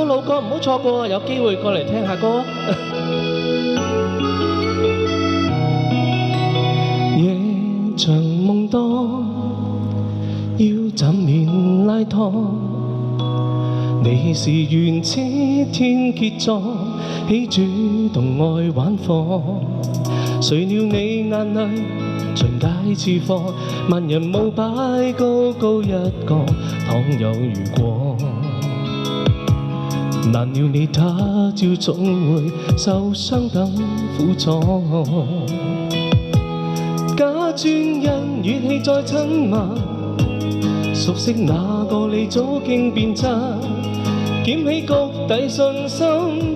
老歌唔好錯過，有機會過嚟聽下歌。夜長夢多，要枕面拉拖。你是原始天蠍座，喜主動愛玩火。誰料你眼淚盡解似火，萬人舞擺高高一個，倘有如果，難料你他朝總會受傷等苦楚。假專因語氣再親密，熟悉那個你早經變質，撿起谷底信心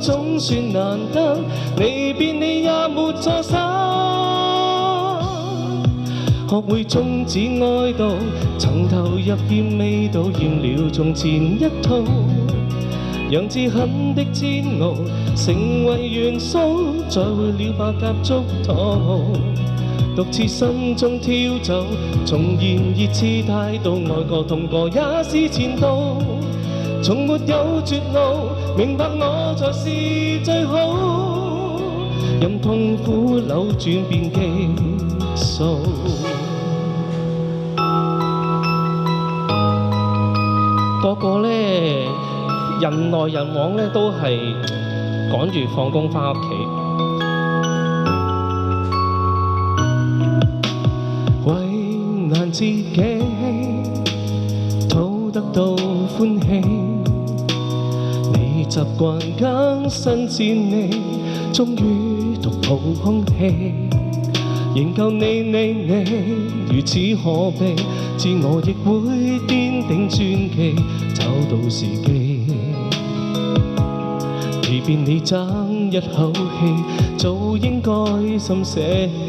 總算難得，離別你也沒錯失。學會終止哀悼，曾投入厭味道，厭了從前一套，讓自狠的煎熬成為元素，再會了百甲築土。獨自心中挑走，重燃熱熾態度，愛過痛過也是前度，從沒有絕路，明白我才是最好，任痛苦扭轉變激素。個個呢，人來人往呢，都係趕住放工返屋企。為難自己，討得到歡喜。你習慣更新戰利，終於獨抱空氣。仍舊你如此可悲，自我亦會奠定傳奇，找到時機。離別你爭一口氣，早應該心捨棄。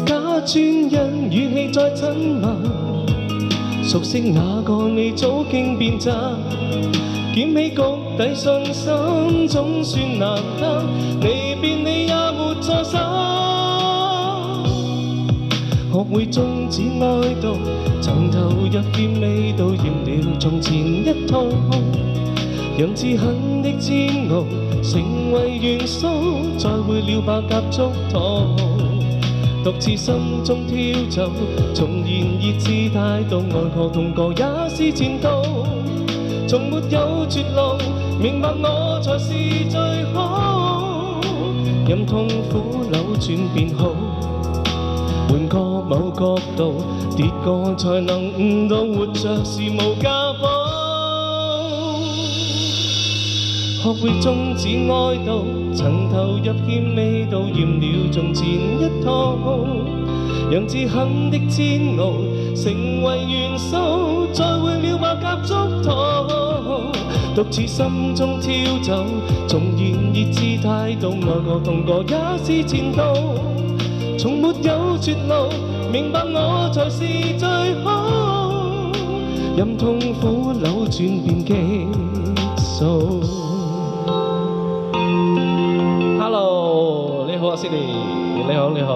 假專因語氣再親密，熟悉那個你早經變質，撿起谷底信心總算難得，離別你也沒錯失。學會終止哀悼，曾投入厭味道，厭了從前一套，讓自狠的煎熬成為元素，再會了百甲築土。獨自心中挑走，重燃熱熾態度，愛過痛過也是前度，從沒有絕路，明白我才是最好，任痛苦扭轉變好，換個某角度，跌過才能悟到活着是無價寶。學會終止哀悼，曾投入厭味道，厭了從前一套，讓自狠的煎熬成為元素，再會了百甲築土。獨自心中挑走，重燃熱熾態度，愛過痛過也是前度，從沒有絕路，明白我才是最好，任痛苦扭轉變激素。Hello， 你好啊 ，Sydney， 你好。